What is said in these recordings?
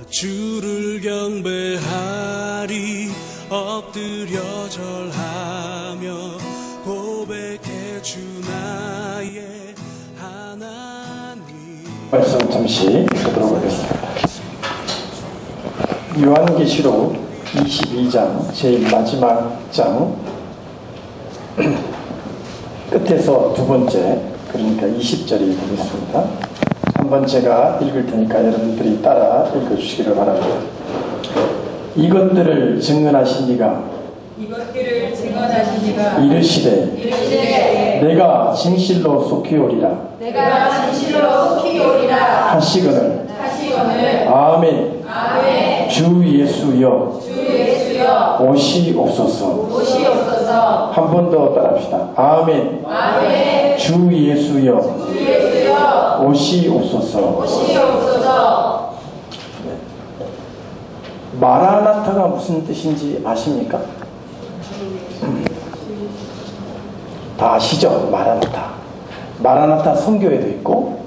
주를 경배하리 엎드려 절하며 고백해 주 나의 하나님. 말씀 잠시 보도록 하겠습니다. 요한계시록 22장 제일 마지막 장 끝에서 두 번째, 그러니까 20절이 되겠습니다. 한번 제가 읽을 테니까 여러분들이 따라 읽어주시기를 바랍니다. 이것들을 증언하신 이가 이르시되 내가 진실로 속히 오리라 하시거늘 아멘. 주 예수여 오시옵소서. 한 번 더 따라합시다. 아멘. 주 예수여 오시옵소서. 마라나타가 무슨 뜻인지 아십니까? 다 아시죠? 마라나타 성교에도 있고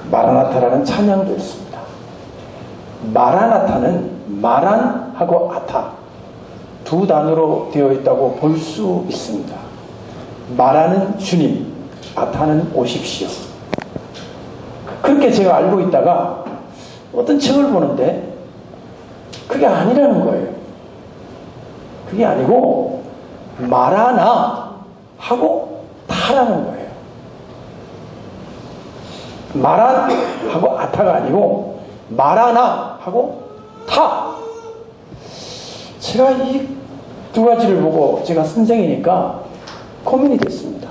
마라나타라는 찬양도 있습니다. 마라나타는 마란하고 아타 두 단어로 되어 있다고 볼 수 있습니다. 마라는 주님, 아타는 오십시오. 그렇게 제가 알고 있다가 어떤 책을 보는데 그게 아니라는 거예요. 그게 아니고 마라나 하고 타라는 거예요. 마란하고 아타가 아니고 마라나 하고 타. 제가 이 두 가지를 보고 제가 선생이니까 고민이 됐습니다.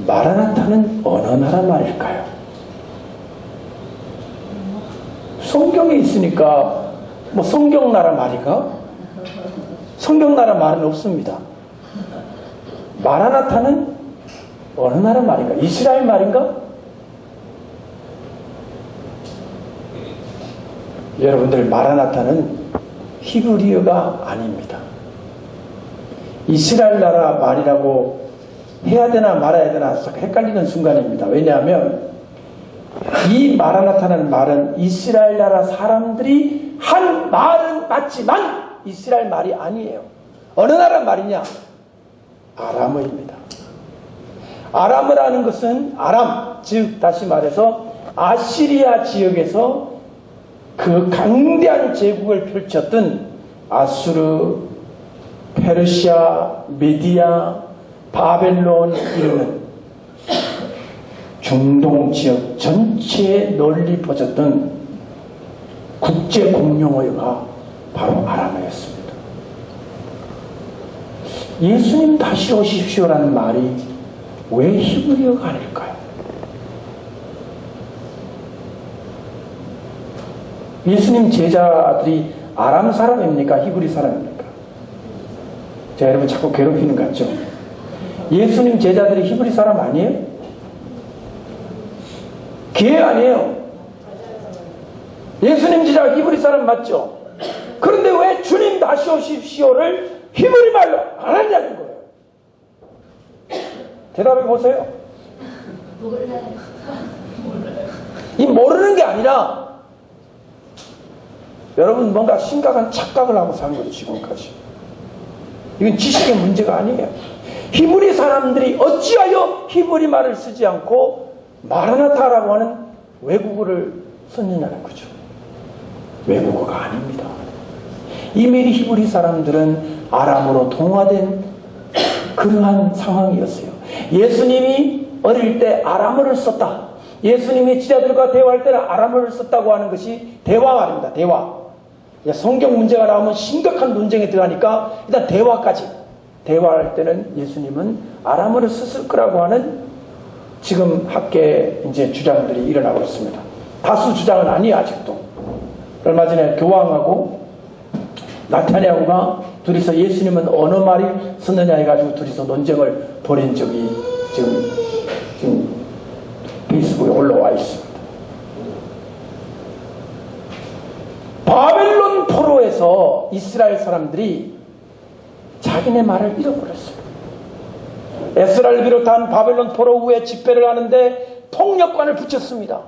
마라나타는 어느 나라 말일까요? 성경에 있으니까 뭐 성경나라 말인가? 성경나라 말은 없습니다. 마라나타는 어느 나라 말인가? 이스라엘 말인가? 여러분들, 마라나타는 히브리어가 아닙니다. 이스라엘 나라 말이라고 해야 되나 말아야 되나 헷갈리는 순간입니다. 왜냐하면 이 마라나타는 말은 이스라엘 나라 사람들이 한 말은 맞지만 이스라엘 말이 아니에요. 어느 나라 말이냐? 아람어입니다. 아람어라는 것은 아람, 즉 다시 말해서 아시리아 지역에서 그 강대한 제국을 펼쳤던 아수르, 페르시아, 메디아, 바벨론 이르는 중동 지역 전체에 널리 퍼졌던 국제 공용어가 바로 아람어였습니다. 예수님 다시 오십시오라는 말이 왜 히브리어가 아닐까요? 예수님 제자들이 아람 사람입니까? 히브리 사람입니까? 제가 여러분 자꾸 괴롭히는 것 같죠? 예수님 제자들이 히브리 사람 아니에요? 기회 아니에요? 예수님 제자가 히브리 사람 맞죠? 그런데 왜 주님 다시 오십시오를 히브리 말로 안 한다는 거예요? 대답해 보세요. 이 모르는 게 아니라 여러분 뭔가 심각한 착각을 하고 사는 거죠. 지금까지 이건 지식의 문제가 아니에요. 히브리 사람들이 어찌하여 히브리 말을 쓰지 않고 마라나타라고 하는 외국어를 썼느냐는 거죠. 외국어가 아닙니다. 이미 히브리 사람들은 아람으로 동화된 그러한 상황이었어요. 예수님이 어릴 때 아람어를 썼다. 예수님이 지자들과 대화할 때는 아람어를 썼다고 하는 것이 대화 말입니다. 대화. 성경 문제가 나오면 심각한 논쟁에 들어가니까 일단 대화할 때는 예수님은 아람어를 썼을 거라고 하는 지금 학계 이제 주장들이 일어나고 있습니다. 다수 주장은 아니에요. 아직도. 얼마 전에 교황하고 나타냐후가 둘이서 예수님은 어느 말이 썼느냐 해가지고 둘이서 논쟁을 벌인 적이 지금 페이스북에 올라와 있습니다. 바벨론 포로에서 이스라엘 사람들이 자기네 말을 잃어버렸어요. 에스라를 비롯한 바벨론 포로 후에 집회를 하는데 통역관을 붙였습니다.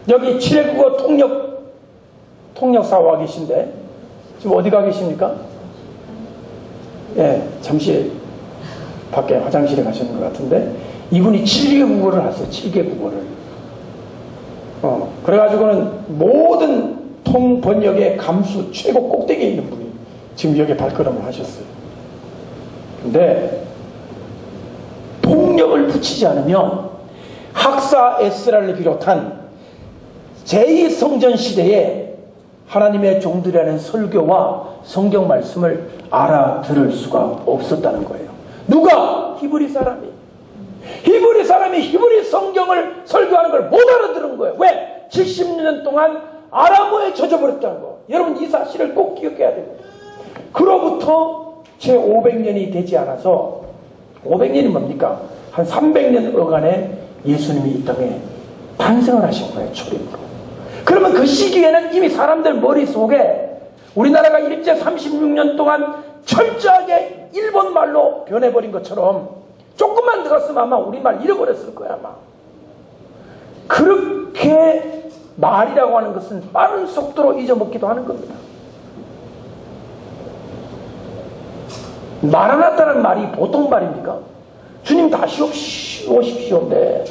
여기 7국어 통역사와 계신데 지금 어디 가 계십니까? 예, 잠시 밖에 화장실에 가시는 것 같은데 이분이 7개 국어를 하세요. 7개 국어를. 그래가지고는 모든 통번역의 감수 최고 꼭대기에 있는 분이 지금 여기 발걸음을 하셨어요. 근데 통역을 붙이지 않으면 학사 에스라를 비롯한 제2성전 시대에 하나님의 종들이라는 설교와 성경 말씀을 알아들을 수가 없었다는 거예요. 누가? 히브리 사람이 히브리 성경을 설교하는 걸 못 알아들은 거예요. 왜? 70년 동안 아람어에 젖어버렸다는 거. 여러분 이 사실을 꼭 기억해야 됩니다. 그로부터 제 500년이 되지 않아서 500년이 뭡니까? 한 300년 어간에 예수님이 이 땅에 탄생을 하신 거예요. 초림으로. 그러면 그 시기에는 이미 사람들 머릿속에 우리나라가 일제 36년 동안 철저하게 일본 말로 변해버린 것처럼 조금만 들었으면 아마 우리말 잃어버렸을 거야 아마. 그렇게 말이라고 하는 것은 빠른 속도로 잊어먹기도 하는 겁니다. 마라나타는 말이 보통 말입니까? 주님 다시 오십시오인데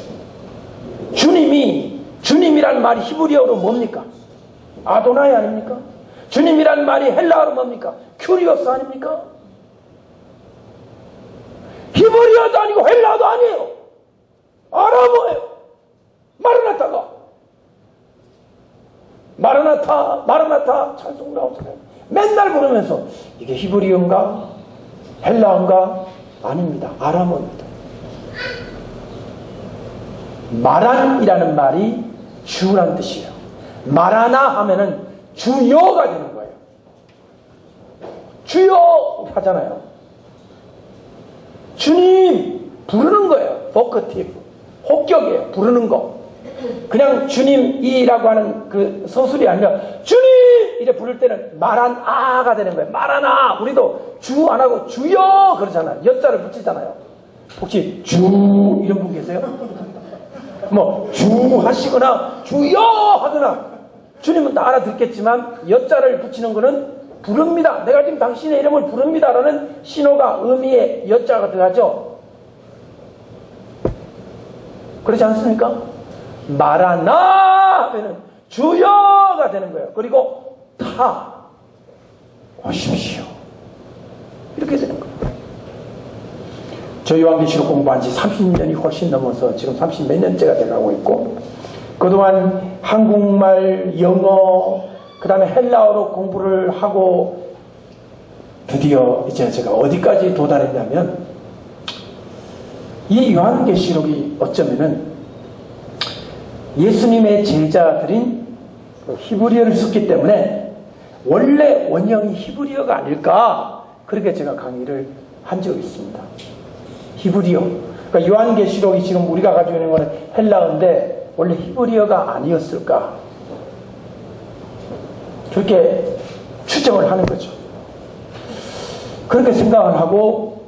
주님이란 말이 히브리어로 뭡니까? 아도나이 아닙니까? 주님이란 말이 헬라어로 뭡니까? 큐리오스 아닙니까? 히브리어도 아니고 헬라어도 아니에요. 아람어예요. 마라나타 찬송 나오잖아요. 맨날 부르면서 이게 히브리어인가 헬라어인가? 아닙니다. 아람어입니다. 마란이라는 말이 주라는 뜻이에요. 마라나 하면은 주여가 되는 거예요. 주여 하잖아요. 주님 부르는 거예요. 보커티브 혹격이에요. 부르는 거. 그냥 주님이라고 하는 그 서술이 아니라 주님 이래 부를 때는 마란아가 되는 거예요. 마란아. 우리도 주 안 하고 주여 그러잖아요. 여자를 붙이잖아요. 혹시 주 이런 분 계세요? 뭐 주 하시거나 주여 하거나 주님은 다 알아듣겠지만 여자를 붙이는 거는 부릅니다. 내가 지금 당신의 이름을 부릅니다라는 신호가 의미의 여자가 들어가죠. 그렇지 않습니까? 마라나 하면은 주여가 되는 거예요. 그리고 타 오십시오 이렇게 되는 거예요. 저 요한계시록 공부한 지 30년이 훨씬 넘어서 지금 30 몇 년째가 돼가고 있고 그동안 한국말, 영어, 그 다음에 헬라어로 공부를 하고 드디어 이제 제가 어디까지 도달했냐면 이 요한계시록이 어쩌면은 예수님의 제자들인 히브리어를 썼기 때문에 원래 원형이 히브리어가 아닐까 그렇게 제가 강의를 한 적이 있습니다. 히브리어. 그러니까 요한계시록이 지금 우리가 가지고 있는 거는 헬라어인데 원래 히브리어가 아니었을까 그렇게 추정을 하는 거죠. 그렇게 생각을 하고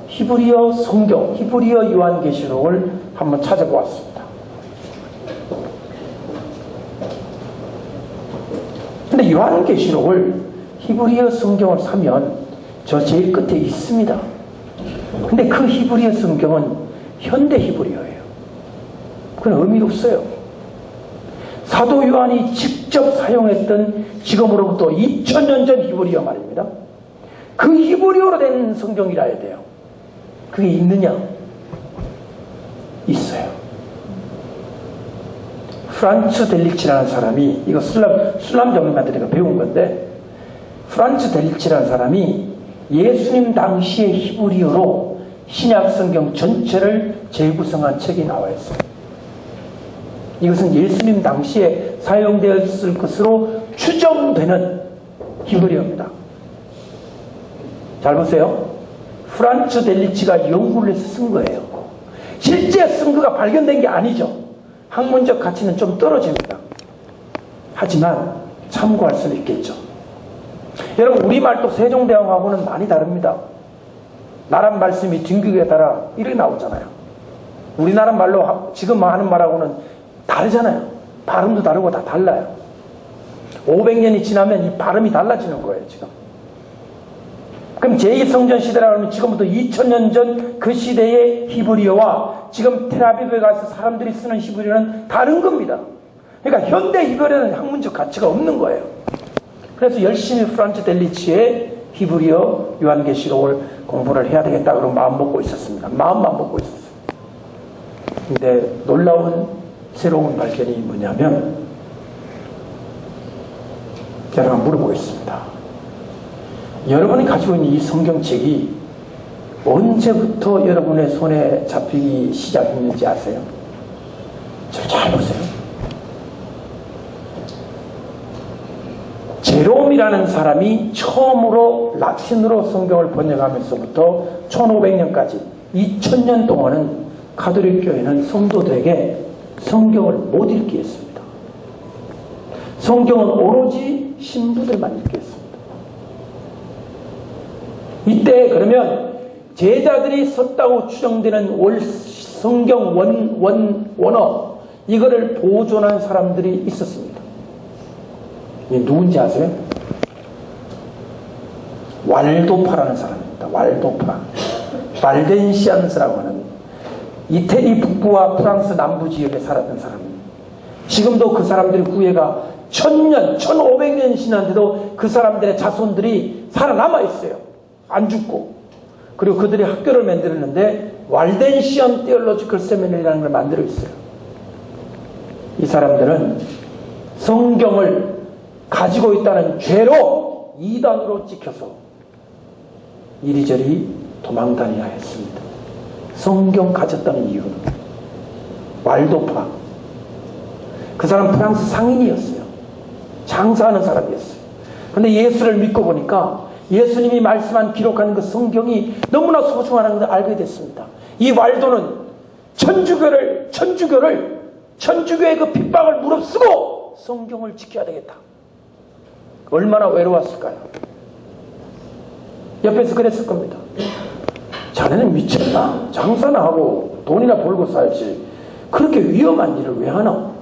히브리어 성경, 히브리어 요한계시록을 한번 찾아보았습니다. 근데 요한계시록을 히브리어 성경을 사면 저 제일 끝에 있습니다. 근데 그 히브리어 성경은 현대 히브리어예요. 그건 의미가 없어요. 사도 요한이 직접 사용했던 지금으로부터 2000년 전 히브리어 말입니다. 그 히브리어로 된 성경이라 해야 돼요. 그게 있느냐? 있어요. 프란츠 델리치라는 사람이 이거 술람 전문가들이 배운 건데 프란츠 델리치라는 사람이 예수님 당시의 히브리어로 신약 성경 전체를 재구성한 책이 나와 있어요. 이것은 예수님 당시에 사용되었을 것으로 추정되는 히브리어입니다. 잘 보세요. 프란츠 델리치가 연구를 해서 쓴 거예요. 실제 쓴 거가 발견된 게 아니죠. 학문적 가치는 좀 떨어집니다. 하지만 참고할 수는 있겠죠. 여러분 우리말도 세종대왕하고는 많이 다릅니다. 나란 말씀이 딩극에 따라 이렇게 나오잖아요. 우리나라 말로 지금 하는 말하고는 다르잖아요. 발음도 다르고 다 달라요. 500년이 지나면 이 발음이 달라지는 거예요, 지금. 그럼 제2성전 시대라고 하면 지금부터 2000년 전 그 시대의 히브리어와 지금 텔아비브에 가서 사람들이 쓰는 히브리어는 다른 겁니다. 그러니까 현대 히브리어는 학문적 가치가 없는 거예요. 그래서 열심히 프란츠 델리치의 히브리어 요한계시록을 공부를 해야 되겠다 그러고 마음 먹고 있었습니다. 마음만 먹고 있었어요. 근데 놀라운 새로운 발견이 뭐냐면 제가 물어보겠습니다. 여러분이 가지고 있는 이 성경책이 언제부터 여러분의 손에 잡히기 시작했는지 아세요? 잘 보세요. 제롬이라는 사람이 처음으로 라틴으로 성경을 번역하면서부터 1500년까지 2000년 동안은 가톨릭 교회는 성도들에게 성경을 못 읽게 했습니다. 성경은 오로지 신부들만 읽게 했습니다. 이때 그러면 제자들이 썼다고 추정되는 성경 원어 이거를 보존한 사람들이 있었습니다. 이게 누군지 아세요? 왈도파라는 사람입니다. 왈도파. 발덴시안스라고 하는 이태리 북부와 프랑스 남부 지역에 살았던 사람입니다. 지금도 그 사람들의 후예가 1000년, 1500년 지났는데도 그 사람들의 자손들이 살아남아 있어요. 안 죽고. 그리고 그들이 학교를 만들었는데 왈덴시안 테올로지컬 세미나리라는 걸 만들어 있어요. 이 사람들은 성경을 가지고 있다는 죄로 이단으로 찍혀서 이리저리 도망다녀야 했습니다. 성경 가졌다는 이유는 왈도파. 그 사람 프랑스 상인이었어요. 장사하는 사람이었어요. 그런데 예수를 믿고 보니까 예수님이 말씀한 기록하는 그 성경이 너무나 소중하다는 것을 알게 됐습니다. 이 왈도는 천주교의 그 핍박을 무릅쓰고 성경을 지켜야 되겠다. 얼마나 외로웠을까요? 옆에서 그랬을 겁니다. 자네는 미쳤나? 장사나 하고 돈이나 벌고 살지. 그렇게 위험한 일을 왜 하나?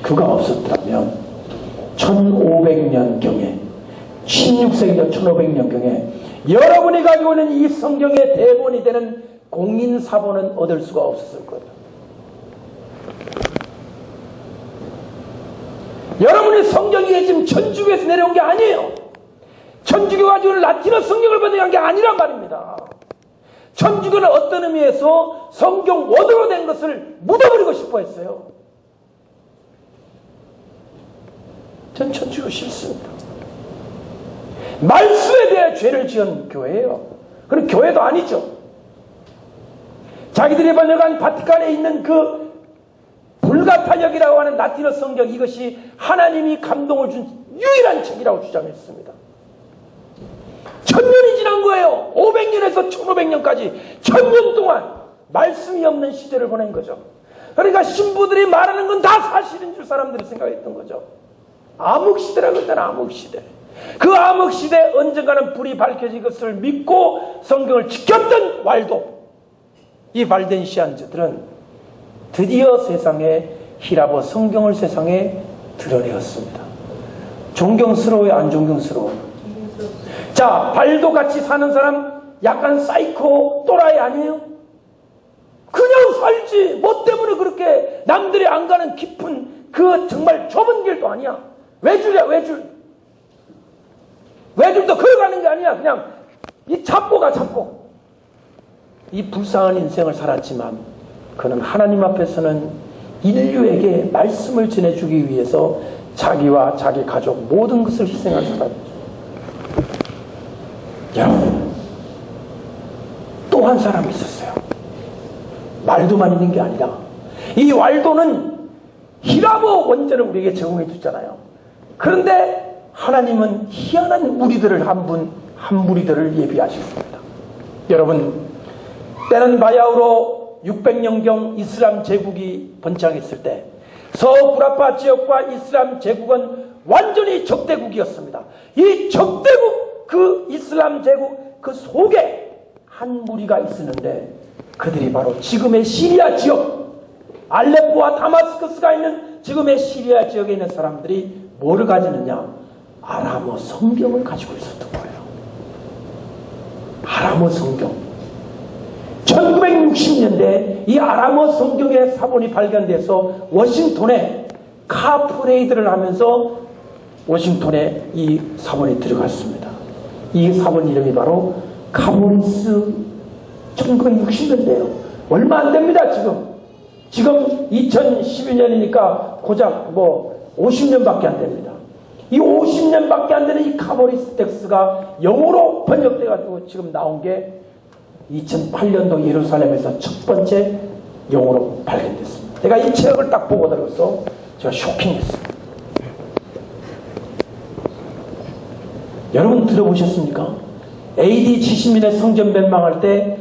그가 없었다면 1500년경에 16세기나 1500년경에 여러분이 가지고 있는 이 성경의 대본이 되는 공인사본은 얻을 수가 없었을 거예요. 여러분의 성경이 지금 천주교에서 내려온 게 아니에요. 천주교가 가지고 있는 라틴어 성경을 번역한 게 아니란 말입니다. 천주교는 어떤 의미에서 성경 원어로 된 것을 묻어버리고 싶어 했어요. 전 천주교 싫습니다. 말씀에 대해 죄를 지은 교회예요. 그럼 교회도 아니죠. 자기들이 번역한 바티칸에 있는 그 불가탄역이라고 하는 라틴어 성경, 이것이 하나님이 감동을 준 유일한 책이라고 주장했습니다. 1000년이 지난 거예요. 500년에서 1500년까지 1000년 동안 말씀이 없는 시대를 보낸 거죠. 그러니까 신부들이 말하는 건 다 사실인 줄 사람들이 생각했던 거죠. 암흑시대라고 했잖아. 암흑시대. 그 암흑시대 언젠가는 불이 밝혀질 것을 믿고 성경을 지켰던 왈도, 이 발덴시안즈들은 드디어 세상에 히라보 성경을 세상에 드러내었습니다. 존경스러워요? 안 존경스러워요? 자, 발도 같이 사는 사람 약간 사이코 또라이 아니에요? 그냥 살지. 뭐 때문에 그렇게 남들이 안 가는 깊은 그 정말 좁은 길도 아니야. 외줄이야, 외줄. 외줄도 걸어가는 게 아니야. 그냥 이 잡고 가, 잡고. 이 불쌍한 인생을 살았지만 그는 하나님 앞에서는 인류에게 말씀을 전해주기 위해서 자기와 자기 가족 모든 것을 희생한 사람이죠. 여러분, 또 한 사람이 있었어요. 말도만 있는 게 아니라 이 왈도는 히라보 원전을 우리에게 제공해 줬잖아요. 그런데 하나님은 희한한 무리들을 한 무리들을 예비하셨습니다. 여러분, 때는 바야흐로 600년경 이슬람 제국이 번창했을 때 서브라파 지역과 이슬람 제국은 완전히 적대국이었습니다. 이 적대국, 그 이슬람 제국 그 속에 한 무리가 있었는데 그들이 바로 지금의 시리아 지역, 알레포와 다마스커스가 있는 지금의 시리아 지역에 있는 사람들이 뭐를 가지느냐? 아람어 성경을 가지고 있었던 거예요. 아람어 성경. 1960년대 이 아람어 성경의 사본이 발견돼서 워싱턴에 카프레이드를 하면서 워싱턴에 이 사본이 들어갔습니다. 이 사본 이름이 바로 카모리스. 1960년대예요. 얼마 안 됩니다. 지금 2012년이니까 고작 50년밖에 안 됩니다. 이 50년밖에 안 되는 이 카모리스 텍스가 영어로 번역돼 가지고 지금 나온 게 2008년도 예루살렘에서 첫 번째 영어로 발견됐습니다. 제가 이 책을 딱 보고 들어서 제가 쇼킹했어요. 여러분 들어보셨습니까? AD 70년에 성전 멸망할 때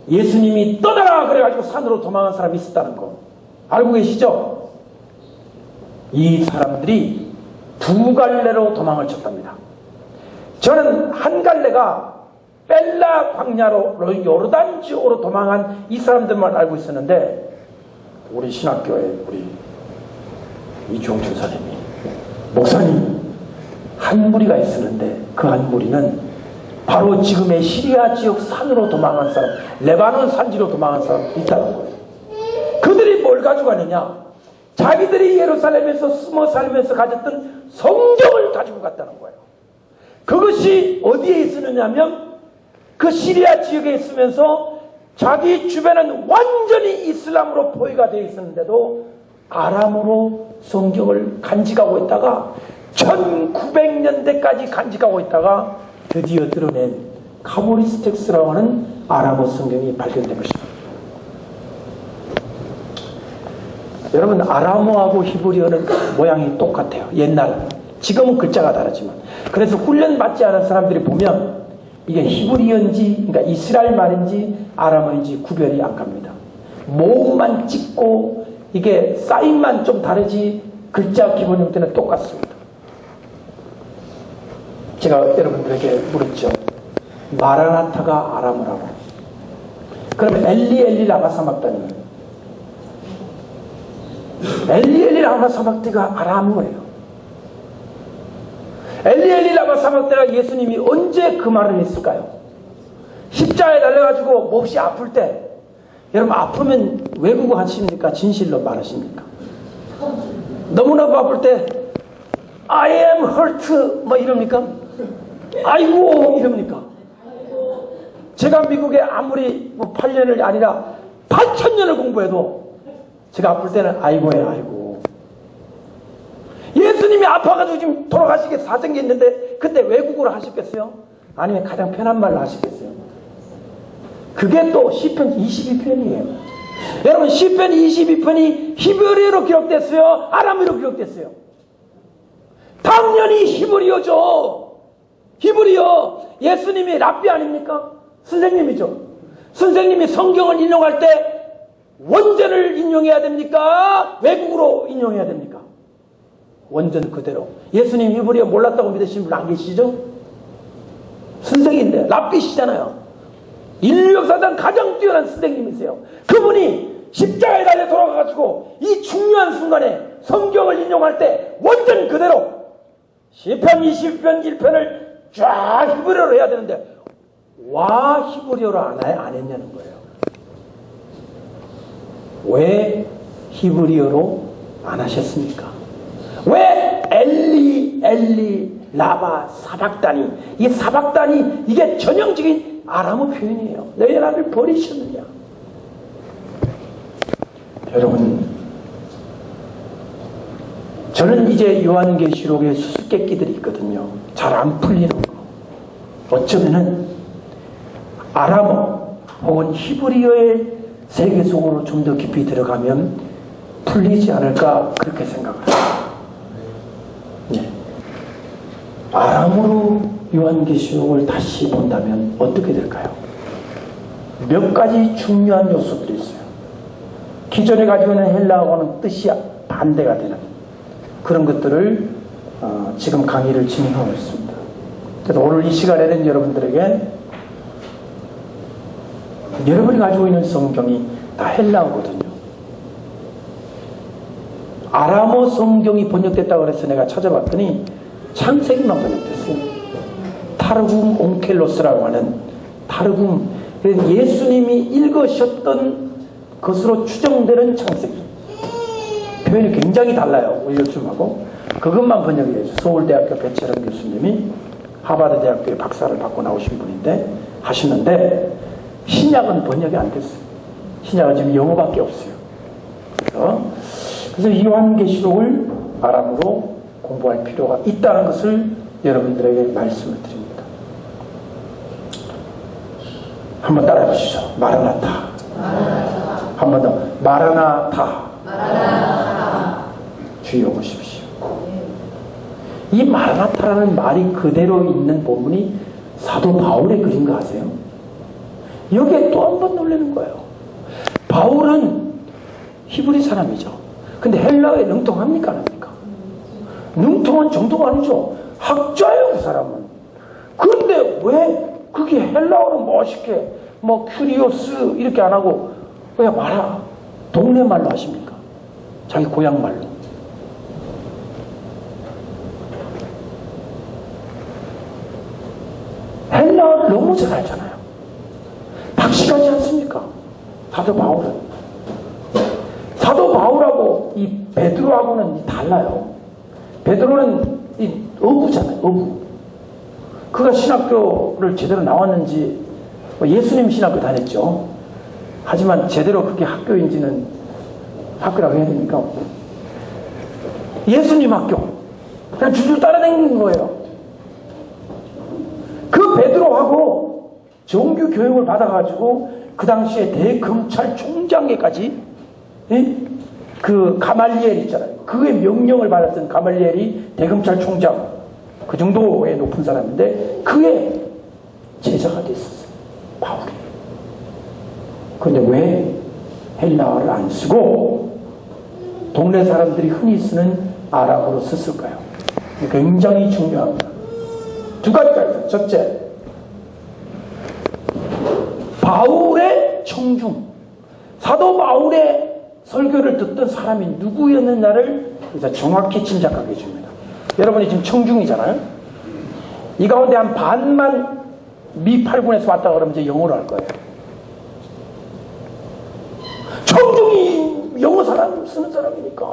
예수님이 떠나라 그래가지고 산으로 도망한 사람이 있었다는 거 알고 계시죠? 이 사람들이 두 갈래로 도망을 쳤답니다. 저는 한 갈래가 벨라 광야로 요르단 지역으로 도망한 이 사람들만 알고 있었는데 우리 신학교에 우리 이종준 선생님 목사님 한 무리가 있었는데 그 한 무리는 바로 지금의 시리아 지역 산으로 도망한 사람, 레바논 산지로 도망한 사람이 있다는 거예요. 그들이 뭘 가지고 가느냐? 자기들이 예루살렘에서 숨어 살면서 가졌던 성경을 가지고 갔다는 거예요. 그것이 어디에 있었느냐면 그 시리아 지역에 있으면서 자기 주변은 완전히 이슬람으로 포위가 되어 있었는데도 아람어로 성경을 간직하고 있다가 1900년대까지 간직하고 있다가 드디어 드러낸 카모리스 텍스라고 하는 아람어 성경이 발견된 것입니다. 여러분 아람어하고 히브리어는 모양이 똑같아요. 옛날 지금은 글자가 다르지만 그래서 훈련받지 않은 사람들이 보면 이게 히브리어인지 그러니까 이스라엘 말인지 아람어인지 구별이 안 갑니다. 모음만 찍고 이게 사인만 좀 다르지 글자 기본 형태는 똑같습니다. 제가 여러분들에게 물었죠. 마라나타가 아람어라고. 그러면 엘리 라마 사막다니. 엘리 라마 사막대가 아람어예요. 엘리 라마 사막대가 예수님이 언제 그 말을 했을까요? 십자가에 달려가지고 몹시 아플 때 여러분 아프면 외국어 하십니까? 진실로 말하십니까? 너무나 아플 때 I am hurt 뭐 이럽니까? 아이고 이럽니까? 제가 미국에 아무리 8년을 아니라 8,000년을 공부해도 제가 아플 때는 아이고예요. 아이고. 예수님이 아파가지고 지금 돌아가시게 사정했는데 그때 외국어로 하셨겠어요? 아니면 가장 편한 말로 하셨겠어요? 그게 또 시편 22편이에요. 여러분 시편 22편이 히브리어로 기록됐어요? 아람어로 기록됐어요? 당연히 히브리어죠. 히브리어. 예수님이 랍비 아닙니까? 선생님이죠. 선생님이 성경을 인용할 때 원전을 인용해야 됩니까? 외국어로 인용해야 됩니까? 원전 그대로. 예수님 히브리어 몰랐다고 믿으시는 분 안 계시죠? 선생인데 랍비시잖아요. 인류 역사상 가장 뛰어난 선생님이세요. 그분이 십자가에 달려 돌아가가지고 이 중요한 순간에 성경을 인용할 때 원전 그대로 시편 20편 1편을 쫙 히브리어로 해야 되는데 와 히브리어로 안 했냐는 거예요. 왜 히브리어로 안 하셨습니까? 왜 엘리 라바 사박다니 이 사박다니 이게 전형적인 아람어 표현이에요. 너희 나를 버리셨느냐? 여러분 저는 이제 요한계시록에 수수께끼들이 있거든요. 잘 안 풀리는 거. 어쩌면은 아람어 혹은 히브리어의 세계 속으로 좀 더 깊이 들어가면 풀리지 않을까 그렇게 생각합니다. 네. 아람어로 요한계시록을 다시 본다면 어떻게 될까요? 몇 가지 중요한 요소들이 있어요. 기존에 가지고 있는 헬라어와는 뜻이 반대가 되는 그런 것들을 지금 강의를 진행하고 있습니다. 그래서 오늘 이 시간에는 여러분들에게 여러분이 가지고 있는 성경이 다 헬라어거든요. 아람어 성경이 번역됐다고 그래서 내가 찾아봤더니 창세기만 번역됐어요. 타르굼 옹켈로스라고 하는 타르굼, 예수님이 읽으셨던 것으로 추정되는 창세기. 표현이 굉장히 달라요. 우리 요즘하고. 그것만 번역해야죠. 서울대학교 배철원 교수님이 하버드 대학교에 박사를 받고 나오신 분인데 하시는데 신약은 번역이 안 됐어요. 신약은 지금 영어밖에 없어요. 그래서 요한계시록을 아람어로 공부할 필요가 있다는 것을 여러분들에게 말씀을 드립니다. 한번 따라해 보시죠. 마라나타. 한 번 더. 마라나타. 주여 오십시오. 이 마라나타라는 말이 그대로 있는 본문이 사도 바울의 글인 거 아세요? 여기에 또 한 번 놀라는 거예요. 바울은 히브리 사람이죠. 근데 헬라어에 능통합니까? 안 합니까? 능통한 정도가 아니죠. 학자예요, 그 사람은. 그런데 왜 그게 헬라어로 멋있게 뭐 큐리오스 이렇게 안 하고 왜 말아? 동네 말로 하십니까? 자기 고향 말로. 헬라어를 너무 잘 알잖아요. 박식하지 않습니까? 사도 바울은. 사도 바울하고 이 베드로하고는 달라요. 베드로는 이 어부잖아요. 어부. 그가 신학교를 제대로 나왔는지 예수님 신학교 다녔죠. 하지만 제대로 그게 학교인지는 학교라고 해야 됩니까? 예수님 학교. 그냥 줄줄 따라다니는 거예요. 그 베드로하고 정규 교육을 받아가지고 그 당시에 대검찰총장에까지 그 가말리엘 있잖아요. 그의 명령을 받았던 가말리엘이 대검찰총장, 그 정도의 높은 사람인데 그의 제자가 됐었어요. 바울이. 그런데 왜 헬라어를 안 쓰고 동네 사람들이 흔히 쓰는 아람어로 썼을까요? 굉장히 중요합니다. 두 가지가 있어요. 첫째, 바울의 청중, 사도 바울의 설교를 듣던 사람이 누구였느냐를 이제 정확히 짐작하게 해줍니다. 여러분이 지금 청중이잖아요. 이 가운데 한 반만 미 8군에서 왔다 그러면 이제 영어로 할 거예요. 청중이 영어 사람 쓰는 사람이니까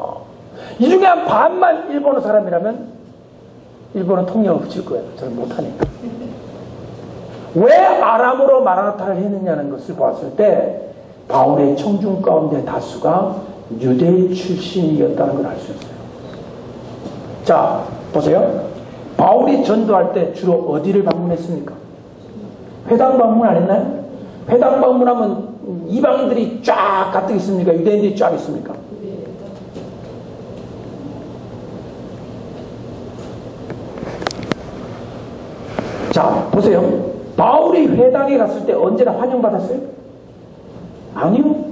이 중에 한 반만 일본어 사람이라면 일본어 통역을 붙일 거예요. 저는 못하니까. 왜 아람어로 마라나타를 했느냐는 것을 보았을 때 바울의 청중 가운데 다수가 유대 출신이었다는 걸 알 수 있어요. 자, 보세요. 바울이 전도할 때 주로 어디를 방문했습니까? 회당 방문 안 했나요? 회당 방문하면 이방인들이 쫙 가득 있습니까? 유대인들이 쫙 있습니까? 자, 보세요. 바울이 회당에 갔을 때 언제나 환영받았어요? 아니요.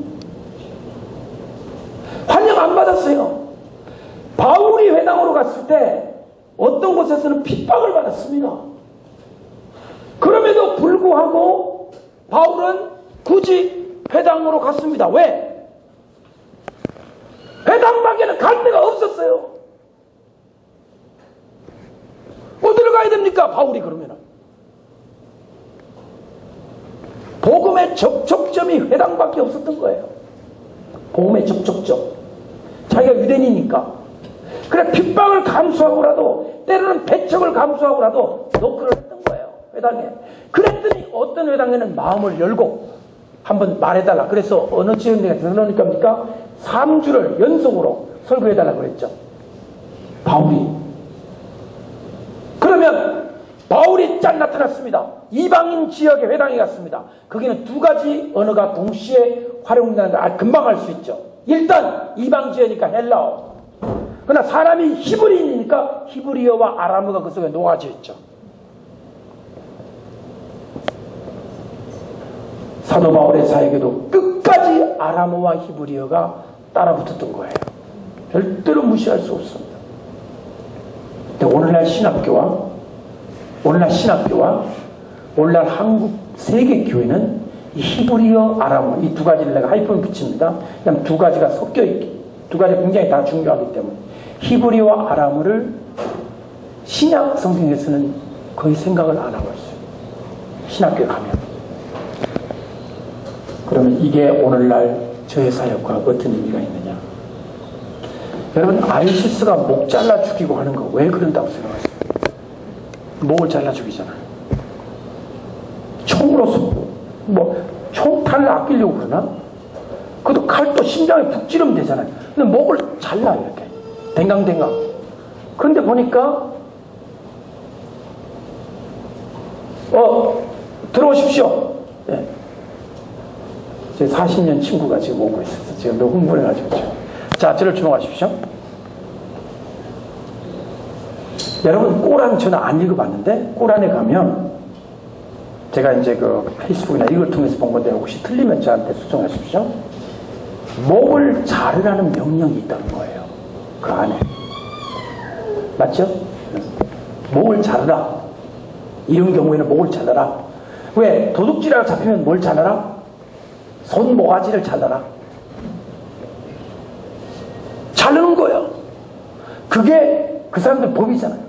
환영 안 받았어요. 바울이 회당으로 갔을 때 어떤 곳에서는 핍박을 받았습니다. 그럼에도 불구하고 바울은 굳이 회당으로 갔습니다. 왜? 회당 밖에는 갈 데가 없었어요. 어디로 가야 됩니까? 바울이 그러면은. 복음의 접촉점이 회당밖에 없었던 거예요. 복음의 접촉점. 자기가 유대인이니까. 그래, 핍박을 감수하고라도, 때로는 배척을 감수하고라도 노크를 했던 거예요. 회당에. 그랬더니 어떤 회당에는 마음을 열고 한번 말해달라. 그래서 어느 지역에 들어놓으니까 3주를 연속으로 설교해달라 그랬죠. 바울이. 그러면 바울이 짠 나타났습니다. 이방인 지역의 회당에 갔습니다. 거기는 두 가지 언어가 동시에 활용된다는 걸 금방 알 수 있죠. 일단 이방 지역이니까 헬라어. 그러나 사람이 히브리인이니까 히브리어와 아람어가 그 속에 녹아져 있죠. 사도 바울의 사역에도 끝까지 아람어와 히브리어가 따라붙었던 거예요. 절대로 무시할 수 없습니다. 근데 오늘날 신학교와 오늘날 한국 세계 교회는 이 히브리어, 아람어 이 두 가지를 내가 하이픈을 붙입니다. 그냥 두 가지가 섞여 있기 두 가지 굉장히 다 중요하기 때문에 히브리와 아람어를 신약 성경에서는 거의 생각을 안 하고 있어요. 신학교에 가면. 그러면 이게 오늘날 저의 사역과 어떤 의미가 있느냐? 여러분, 아이시스가 목 잘라 죽이고 하는 거 왜 그런다고 생각하세요? 목을 잘라 죽이잖아요. 총으로서 총탄을 아끼려고 그러나? 그것도 칼도 심장에 푹 찌르면 되잖아요. 근데 목을 잘라 이렇게 댕강댕강. 그런데 보니까 들어오십시오. 네. 제 40년 친구가 지금 오고 있어서 지금 너무 흥분해가지고. 자, 저를 주목하십시오. 여러분, 꼬란 저는 안 읽어봤는데, 꼬란에 가면, 제가 이제 그 페이스북이나 이걸 통해서 본 건데, 혹시 틀리면 저한테 수정하십시오. 목을 자르라는 명령이 있다는 거예요. 그 안에. 맞죠? 목을 자르라. 이런 경우에는 목을 잘라라. 왜? 도둑질하고 잡히면 뭘 잘라라? 손모가지를 잘라라. 자르는 거예요. 그게 그 사람들 법이잖아요.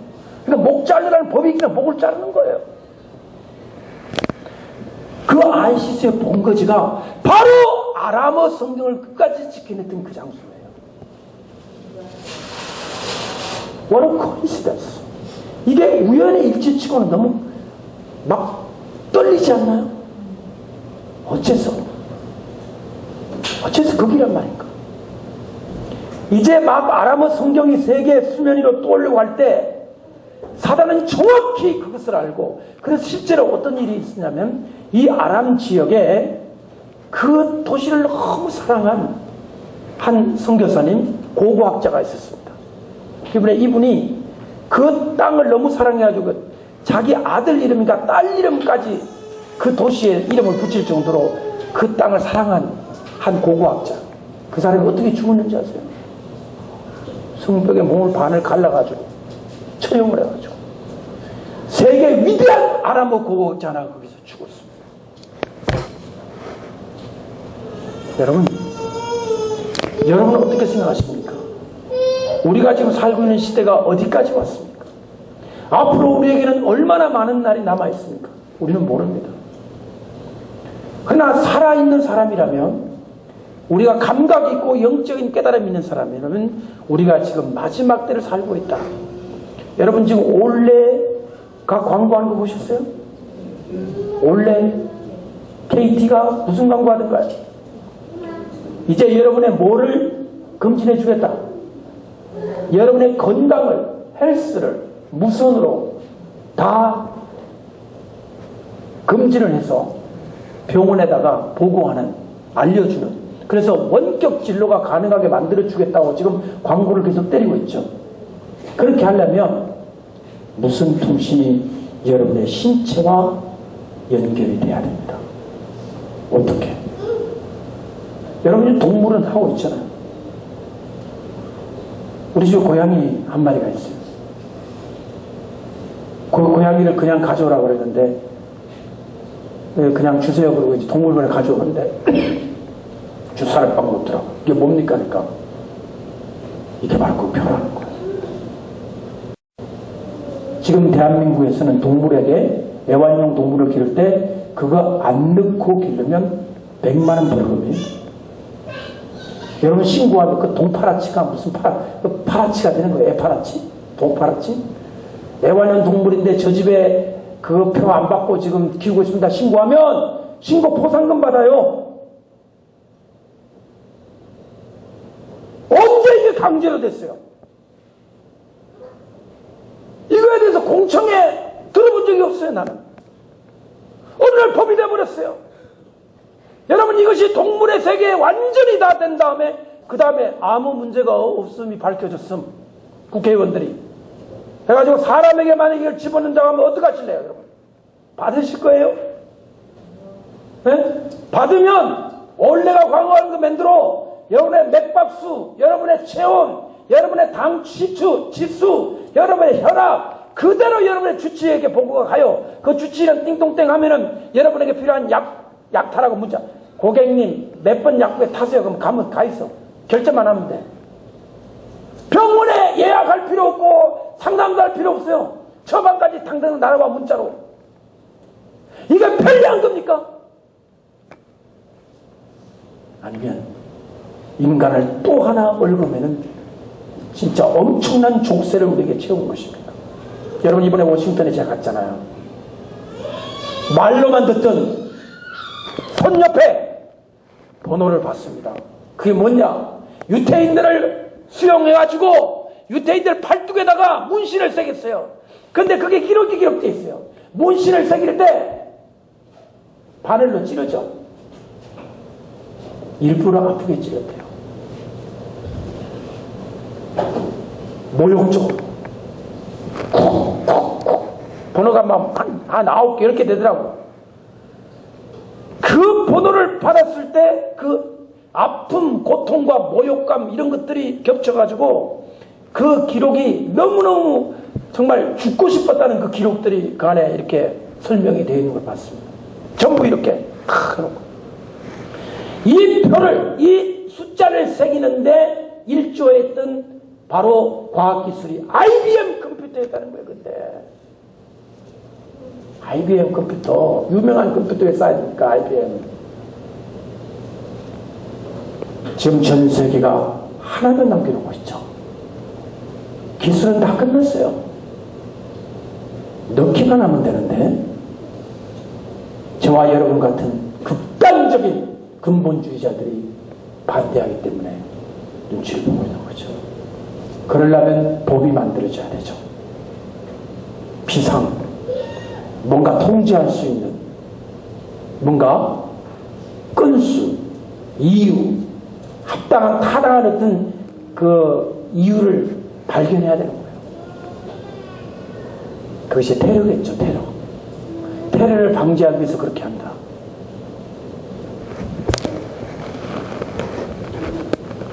그러니까 목 자르라는 법이 있기는 목을 자르는 거예요. 그 아이시스의 본거지가 바로 아람어 성경을 끝까지 지켜냈던 그 장소예요. What a coincidence. 이게 우연의 일치치고는 너무 막 떨리지 않나요? 어째서 거기란 말인가? 이제 막 아람어 성경이 세계 수면 위로 떠오르려고 할 때 사단은 정확히 그것을 알고, 그래서 실제로 어떤 일이 있었냐면 이 아람 지역에 그 도시를 너무 사랑한 한 선교사님, 고고학자가 있었습니다. 이분이 그 땅을 너무 사랑해가지고 자기 아들 이름과 딸 이름까지 그 도시에 이름을 붙일 정도로 그 땅을 사랑한 한 고고학자. 그 사람이 어떻게 죽었는지 아세요? 성벽에 몸을 반을 갈라가지고 처형을 해가지고 세계 위대한 아람어 고고학자가 거기서 죽었습니다. 여러분은 어떻게 생각하십니까? 우리가 지금 살고 있는 시대가 어디까지 왔습니까? 앞으로 우리에게는 얼마나 많은 날이 남아있습니까? 우리는 모릅니다. 그러나 살아있는 사람이라면, 우리가 감각 있고 영적인 깨달음이 있는 사람이라면 우리가 지금 마지막 때를 살고 있다. 여러분, 지금 올레가 광고하는 거 보셨어요? 올레 KT가 무슨 광고 하던가요? 이제 여러분의 뭐를 검진해 주겠다. 여러분의 건강을, 헬스를 무선으로 다 검진을 해서 병원에다가 보고하는, 알려주는, 그래서 원격 진료가 가능하게 만들어주겠다고 지금 광고를 계속 때리고 있죠. 그렇게 하려면 무슨 통신이 여러분의 신체와 연결이 돼야 됩니다. 어떻게? 여러분이 동물은 하고 있잖아요. 우리 집 고양이 한 마리가 있어요. 그 고양이를 그냥 가져오라고 그랬는데, 그냥 주세요 그러고 이제 동물원에 가져오는데 주사를 빡 놓더라고. 이게 뭡니까? 그러니까 이게 바로 그 표라는 거예요. 지금 대한민국에서는 동물에게, 애완용 동물을 기를 때 그거 안 넣고 기르면 100만 원 벌금이에요. 여러분, 신고하면 그 동파라치가 무슨 파라치가 되는 거예요. 애파라치? 동파라치? 애완용 동물인데 저 집에 그 표 안 받고 지금 키우고 있습니다. 신고하면 신고 포상금 받아요. 언제 이게 강제로 됐어요? 이거에 대해서 공청회 들어본 적이 없어요. 나는 오늘 법이 돼버렸어요. 여러분, 이것이 동물의 세계에 완전히 다 된 다음에, 그 다음에 아무 문제가 없음이 밝혀졌음. 국회의원들이 해가지고 사람에게 만약에 이걸 집어넣는다고 하면 어떡하실래요? 여러분, 받으실 거예요? 네? 받으면 원래가 광고하는 거 만들어 여러분의 맥박수, 여러분의 체온, 여러분의 당 지수, 여러분의 혈압 그대로 여러분의 주치의에게 보고가 가요. 그 주치의는 띵동땡 하면은 여러분에게 필요한 약타라고 문자, 고객님 몇 번 약국에 타세요. 그럼 가면 가 있어. 결제만 하면 돼. 병원에 예약할 필요 없고 상담도 할 필요 없어요. 처방까지 당장 날아와 문자로. 이게 편리한 겁니까? 아니면 인간을 또 하나 얽으면은 진짜 엄청난 족쇄를 우리에게 채운 것입니다. 여러분 이번에 워싱턴에 제가 갔잖아요. 말로만 듣던 손 옆에 번호를 봤습니다. 그게 뭐냐? 유태인들을 수용해가지고 유태인들 팔뚝에다가 문신을 새겼어요. 근데 그게 기록되어 있어요. 문신을 새길 때 바늘로 찌르죠. 일부러 아프게 찌르대요. 모욕적으로 번호가 막 한 9개 이렇게 되더라고. 그 번호를 받았을 때 그 아픔, 고통과 모욕감 이런 것들이 겹쳐가지고 그 기록이 너무너무 정말 죽고 싶었다는 그 기록들이 그 안에 이렇게 설명이 되어 있는 걸 봤습니다. 전부 이렇게 해놓고 이 표를, 이 숫자를 새기는데 일조했던 바로 과학기술이 IBM 컴퓨터였다는 거예요. 근데 IBM 컴퓨터, 유명한 컴퓨터에 써야 됩니까? IBM. 지금 전 세계가 하나도 남겨놓고 있죠. 기술은 다 끝났어요. 넣기만 하면 되는데 저와 여러분 같은 극단적인 근본주의자들이 반대하기 때문에 눈치를 보고 있는 거죠. 그러려면 법이 만들어져야 되죠. 비상, 뭔가 통제할 수 있는 뭔가 건수, 이유, 합당한 타당한 어떤 그 이유를 발견해야 되는 거예요. 그것이 테러겠죠. 테러를 방지하기 위해서 그렇게 한다.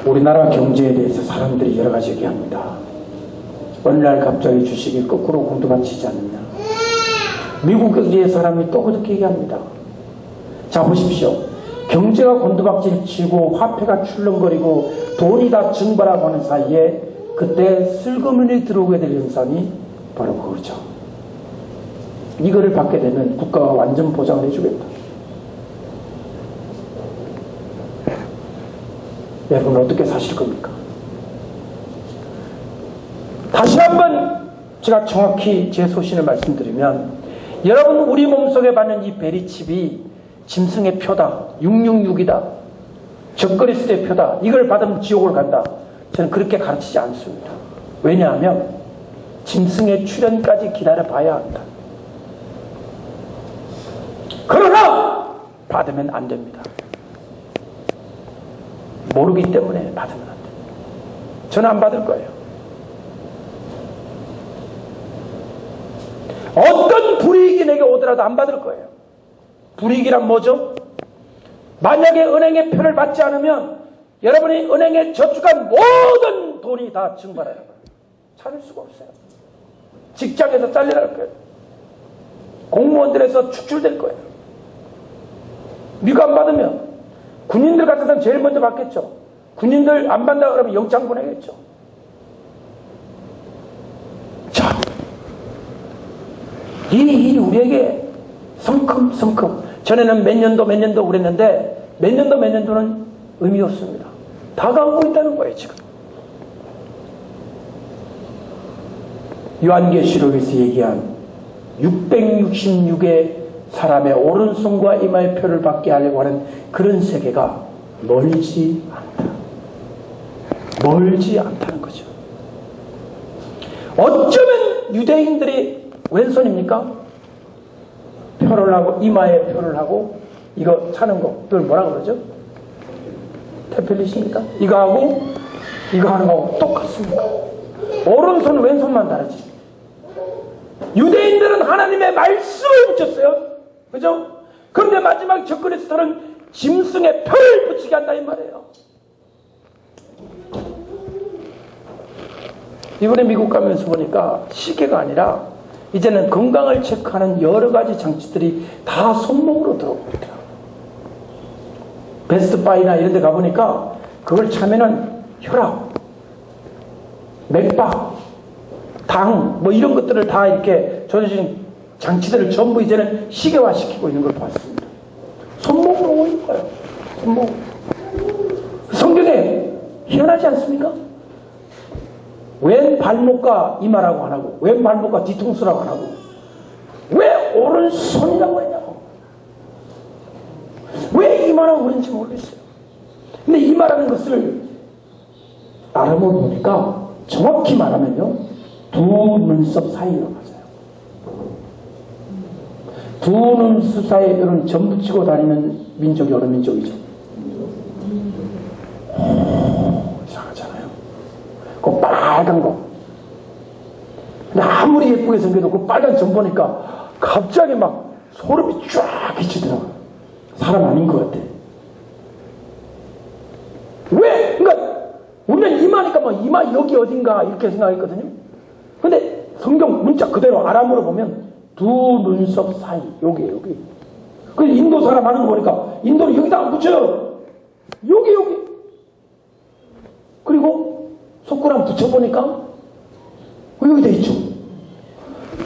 우리나라 경제에 대해서 사람들이 여러 가지 얘기합니다. 어느 날 갑자기 주식이 거꾸로 곤두박치지 않느냐. 미국 경제의 사람이 또 그렇게 얘기합니다. 자, 보십시오. 경제가 곤두박질치고 화폐가 출렁거리고 돈이 다 증발하고 하는 사이에 그때 슬그머니 들어오게 될 현상이 바로 그거죠. 이거를 받게 되면 국가가 완전 보장을 해주겠다. 여러분 어떻게 사실 겁니까? 다시 한번 제가 정확히 제 소신을 말씀드리면 여러분 우리 몸속에 받는 이 베리칩이 짐승의 표다, 666이다, 적그리스도의 표다, 이걸 받으면 지옥을 간다. 저는 그렇게 가르치지 않습니다. 왜냐하면 짐승의 출현까지 기다려봐야 한다. 그러나 받으면 안 됩니다. 모르기 때문에 받으면 안 됩니다. 저는 안 받을 거예요. 어떤 불이익이 내게 오더라도 안 받을 거예요. 불이익이란 뭐죠? 만약에 은행의 표를 받지 않으면 여러분이 은행에 저축한 모든 돈이 다 증발해요. 찾을 수가 없어요. 직장에서 잘려날 거예요. 공무원들에서 축출될 거예요. 네가 안 받으면 군인들 같은 사람 제일 먼저 받겠죠. 군인들 안 받는다 그러면 영장 보내겠죠. 자, 이 일이 우리에게 성큼 전에는 몇 년도 그랬는데 몇 년도는 의미 없습니다. 다가오고 있다는 거예요. 지금 요한계시록에서 얘기한 666의 사람의 오른손과 이마의 표를 받게 하려고 하는 그런 세계가 멀지 않다는 거죠. 어쩌면 유대인들이 왼손입니까? 표를 하고 이마에 표를 하고 이거 차는 거 그걸 뭐라고 그러죠? 테펠릿입니까? 이거 하고 이거 하는 거하고 똑같습니다. 오른손 왼손만 다르지. 유대인들은 하나님의 말씀을 붙였어요. 그죠? 그런데 마지막 적그리스도는 짐승의 표를 붙이게 한다 이 말이에요. 이번에 미국 가면서 보니까 시계가 아니라 이제는 건강을 체크하는 여러 가지 장치들이 다 손목으로 들어오고 있더라고요. 베스트바이나 이런 데 가보니까 그걸 차면은 혈압, 맥박, 당, 뭐 이런 것들을 다 이렇게 조져주는 장치들을 전부 이제는 시계화시키고 있는 걸 봤습니다. 손목으로 오는 거예요. 손목. 성경에 희한하지 않습니까? 왼 발목과 이마라고 안 하고, 왼 발목과 뒤통수라고 안 하고, 왜 오른손이라고 했냐고. 왜 이마라고 그런지 모르겠어요. 근데 이마라는 것을 알아보고 보니까 정확히 말하면요, 두 눈썹 사이로 맞아요. 두 눈썹 사이에 이런 점 붙이고 다니는 민족이 어느 민족이죠? 이상하잖아요. 그 빨간 거. 근데 아무리 예쁘게 생겨도 그 빨간 점 보니까 갑자기 막 소름이 쫙 끼치더라고요. 사람 아닌 것 같아. 왜? 그러니까 우리는 이마니까 뭐 이마 여기 어딘가 이렇게 생각했거든요. 근데 성경 문자 그대로 아람어로 보면 두 눈썹 사이, 여기. 그래서 인도 사람 하는 거 보니까 인도는 여기다 안 붙여요. 여기. 그리고 손가락 붙여보니까 여기 돼 있죠.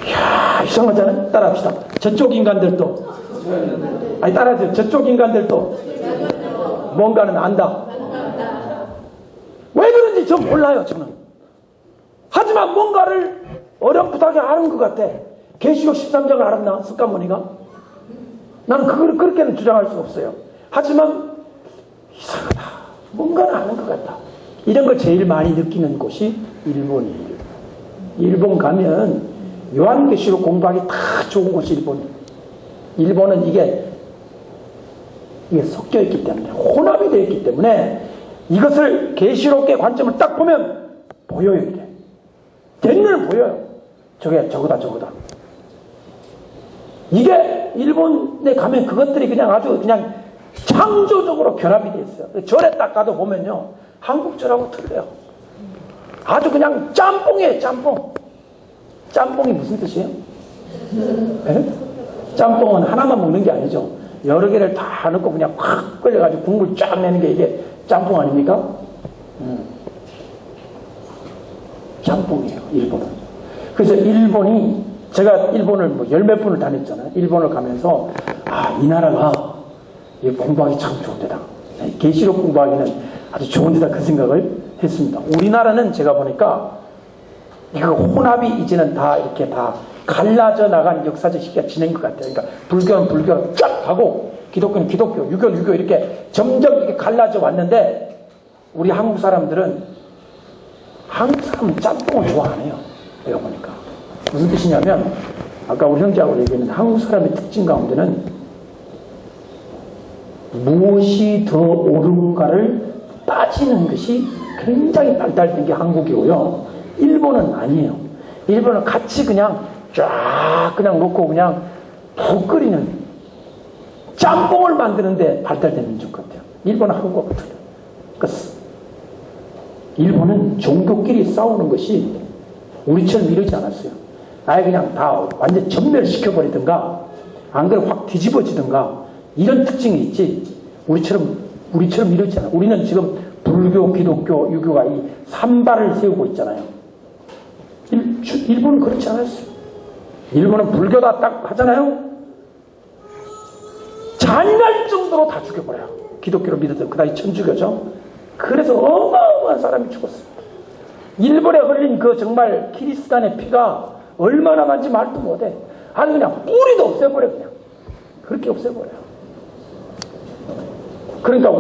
이야, 이상하잖아요. 따라합시다. 저쪽 인간들도. 아니, 따라하세요. 저쪽 인간들도 뭔가는 안다. 왜 그런지 전 몰라요, 저는. 하지만 뭔가를 어렴풋하게 아는 것 같아. 계시록 13장을 알았나? 습관머니가? 나는 그걸 그렇게는 주장할 수 없어요. 하지만 이상하다. 뭔가는 아는 것 같다. 이런 걸 제일 많이 느끼는 곳이 일본이에요. 일본 가면 요한계시록 공부하기 다 좋은 곳이 일본이에요. 일본은 이게 섞여 있기 때문에, 혼합이 되어 있기 때문에 이것을 계시록의 관점을 딱 보면 보여요. 이게 옛날은 보여요. 저게 저거다. 이게 일본에 가면 그것들이 그냥 아주 그냥 창조적으로 결합이 되어 있어요. 절에 딱 가도 보면요, 한국 절하고 틀려요. 아주 그냥 짬뽕이에요. 짬뽕이 무슨 뜻이에요? 네? 짬뽕은 하나만 먹는 게 아니죠. 여러 개를 다 넣고 그냥 확 끓여가지고 국물 쫙 내는 게 이게 짬뽕 아닙니까? 짬뽕이에요, 일본은. 그래서 일본이, 제가 일본을 뭐 열 몇 번을 다녔잖아요. 일본을 가면서, 이 나라가 공부하기 참 좋은 데다. 계시록 공부하기는 아주 좋은 데다, 그 생각을 했습니다. 우리나라는 제가 보니까 이거 혼합이 이제는 다 이렇게 다 갈라져 나간 역사적 시기가 지낸 것 같아요. 그러니까 불교는 불교로 쫙 하고 기독교는 기독교, 유교는 유교, 이렇게 점점 이렇게 갈라져 왔는데, 우리 한국 사람은 짬뽕을 좋아 안 해요. 내가 보니까. 무슨 뜻이냐면, 아까 우리 형제하고 얘기했는데, 한국 사람의 특징 가운데는 무엇이 더 옳은가를 따지는 것이 굉장히 발달된 게 한국이고요. 일본은 아니에요. 일본은 같이 그냥 쫙 그냥 놓고 그냥 푹 끓이는, 짬뽕을 만드는데 발달된 민족 같아요. 일본은 한국과 틀려요. 그러니까 일본은 종교끼리 싸우는 것이 우리처럼 이러지 않았어요. 아예 그냥 다 완전 전멸시켜버리든가, 안 그러면 확 뒤집어지든가, 이런 특징이 있지, 우리처럼 이러지 않아요. 우리는 지금 불교, 기독교, 유교가 이 산발을 세우고 있잖아요. 일본은 그렇지 않았어요. 일본은 불교다 딱 하잖아요. 잔인할 정도로 다 죽여버려요. 기독교를 믿었던 그 다음에 천주교죠. 그래서 어마어마한 사람이 죽었습니다. 일본에 흘린 그 정말 키리스탄의 피가 얼마나 많은지 말도 못해. 아니 그냥 뿌리도 없애버려. 그냥 그렇게 없애버려요. 그러니까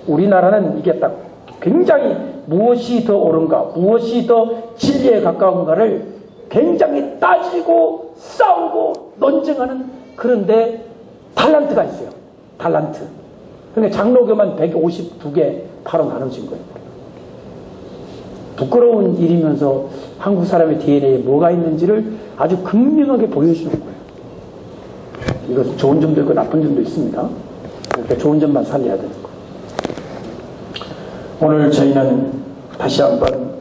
우리나라는 이게 딱 굉장히 무엇이 더 옳은가, 무엇이 더 진리에 가까운가를 굉장히 따지고 싸우고 논쟁하는, 그런데 탤런트가 있어요. 탤런트. 그러니까 장로교만 152개 파로 나눠진 거예요. 부끄러운 일이면서 한국 사람의 DNA에 뭐가 있는지를 아주 극명하게 보여주는 거예요. 이것은 좋은 점도 있고 나쁜 점도 있습니다. 그러니까 좋은 점만 살려야 되는 거예요. 오늘 저희는 다시 한번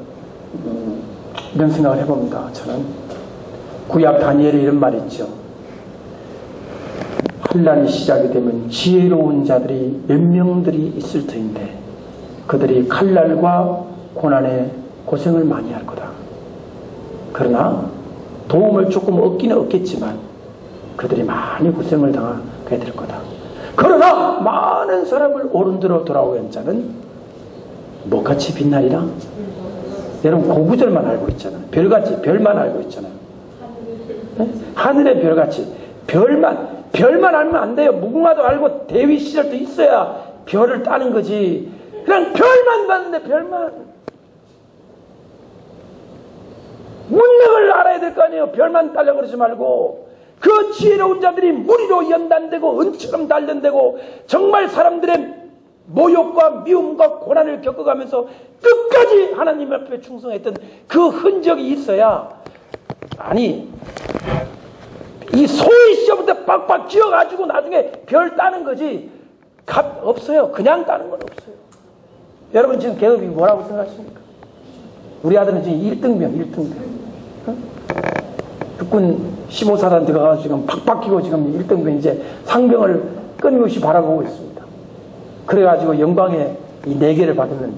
이런 생각을 해봅니다. 저는 구약 다니엘에 이런 말이 있죠. 환난이 시작이 되면 지혜로운 자들이 몇 명들이 있을 터인데 그들이 칼날과 고난에 고생을 많이 할 거다. 그러나 도움을 조금 얻기는 얻겠지만 그들이 많이 고생을 당하게 될 거다. 그러나 많은 사람을 오른대로 돌아오는 자는 뭐같이 빛나리라? 여러분 그 구절만 알고 있잖아요. 별같이, 별만 알고 있잖아요. 네? 하늘의 별같이. 별만 알면 안 돼요. 무궁화도 알고 대위 시절도 있어야 별을 따는 거지. 그냥 별만 봤는데 별만. 문맥을 알아야 될 거 아니에요. 별만 따려고 그러지 말고. 그 지혜로운 자들이 무리로 연단되고 은처럼 단련되고 정말 사람들의 모욕과 미움과 고난을 겪어가면서 끝까지 하나님 앞에 충성했던 그 흔적이 있어야, 아니 이 소위 시험부터 빡빡 쥐어가지고 나중에 별 따는 거지 값 없어요. 그냥 따는 건 없어요. 여러분 지금 계급이 뭐라고 생각하십니까? 우리 아들은 지금 1등병. 육군 15사단 들어가서 지금 팍팍 끼고 지금 1등병 이제 상병을 끊임없이 바라보고 있습니다. 그래가지고 영광의 이 4개를 받으면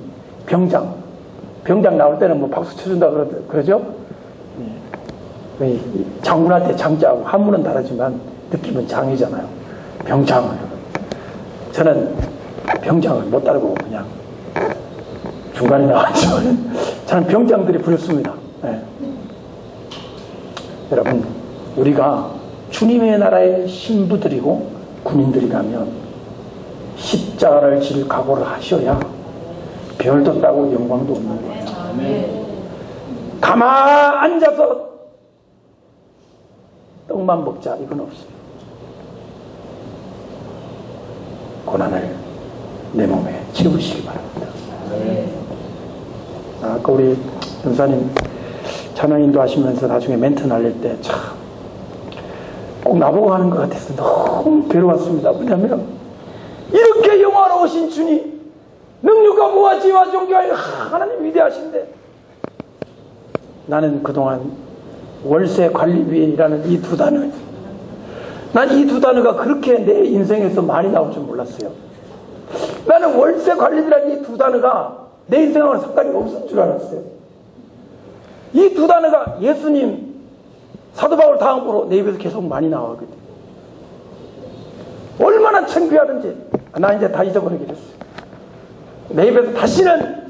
병장 나올 때는 뭐 박수 쳐준다 그러죠? 장군한테 장자하고 한문은 다르지만 느낌은 장이잖아요. 병장을. 저는 병장을 못 따르고 그냥 중간에 나왔지만 저는 병장들이 부렸습니다. 네. 여러분, 우리가 주님의 나라의 신부들이고 군인들이라면 십자가를 질 각오를 하셔야 별도 따고 영광도 없는 거예요. 가만 앉아서 떡만 먹자 이건 없어요. 고난을 내 몸에 채우시기 바랍니다. 아까 우리 전사님 찬양인도 하시면서 나중에 멘트 날릴 때 참 꼭 나보고 하는 것 같아서 너무 괴로웠습니다. 왜냐하면 이렇게 영화로우신 주님, 능력과 부와 지혜와 존귀하여 하나님 위대하신데 나는 그동안 월세 관리비라는 이 두 단어, 난 이 두 단어가 그렇게 내 인생에서 많이 나올 줄 몰랐어요. 나는 월세 관리비라는 이 두 단어가 내 인생하고는 상관이 없을 줄 알았어요. 이 두 단어가 예수님, 사도 바울 다음으로 내 입에서 계속 많이 나와거든요. 얼마나 창피하든지 나 이제 다 잊어버리게 됐어요. 내 입에서 다시는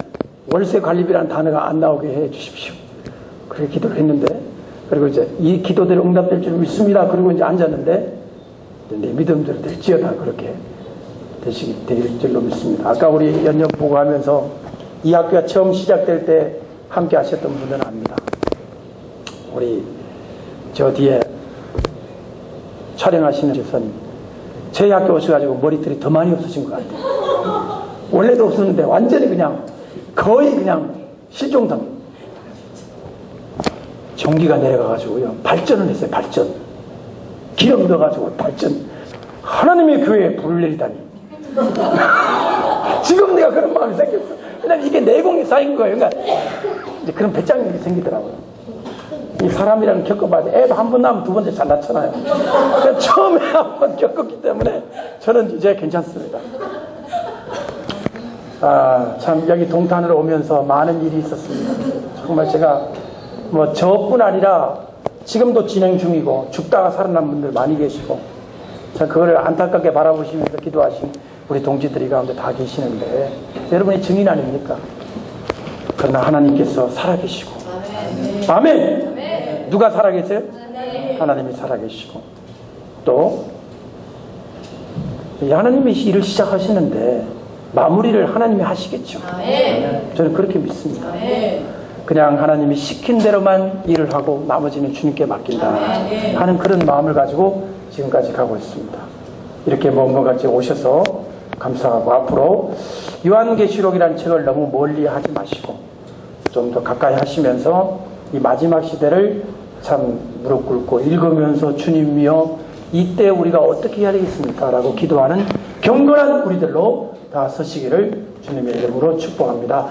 월세 관리비라는 단어가 안 나오게 해 주십시오. 그렇게 기도를 했는데, 그리고 이제 이 기도대로 응답될 줄 믿습니다. 그리고 이제 앉았는데 내 믿음대로 될지어다 그렇게 될 줄로 믿습니다. 아까 우리 연년 보고 하면서 이 학교가 처음 시작될 때 함께 하셨던 분들은 압니다. 우리 저 뒤에 촬영하시는 교수님, 저희 학교 오셔가지고 머리털이 더 많이 없으신 것 같아요. 원래도 없었는데 완전히 그냥 거의 그냥 실종당. 전기가 내려가가지고요 발전을 했어요. 발전. 기름 넣어가지고 발전. 하나님의 교회에 불을 내리다니. 지금 내가 그런 마음이 생겼어. 왜냐면 이게 내공이 쌓인 거예요. 그러니까 이제 그런 배짱이 생기더라고요. 이 사람이랑 겪어봐야 돼. 애도 한 번 낳으면 두 번째 잘 낳잖아요. 그러니까 처음에 한 번 겪었기 때문에 저는 이제 괜찮습니다. 참 여기 동탄으로 오면서 많은 일이 있었습니다. 정말 제가 뭐 저뿐 아니라 지금도 진행 중이고 죽다가 살아난 분들 많이 계시고 참 그거를 안타깝게 바라보시면서 기도하신 우리 동지들이 가운데 다 계시는데 여러분이 증인 아닙니까? 그러나 하나님께서 살아계시고 아멘. 누가 살아계세요? 하나님이 살아계시고 또 하나님이 일을 시작하시는데 마무리를 하나님이 하시겠죠. 저는 그렇게 믿습니다. 그냥 하나님이 시킨 대로만 일을 하고 나머지는 주님께 맡긴다 하는 그런 마음을 가지고 지금까지 가고 있습니다. 이렇게 먼 것 같이 오셔서 감사하고 앞으로 요한계시록이라는 책을 너무 멀리 하지 마시고 좀 더 가까이 하시면서 이 마지막 시대를 참 무릎 꿇고 읽으면서 주님이여 이때 우리가 어떻게 해야 되겠습니까? 라고 기도하는 경건한 우리들로 다 서시기를 주님의 이름으로 축복합니다.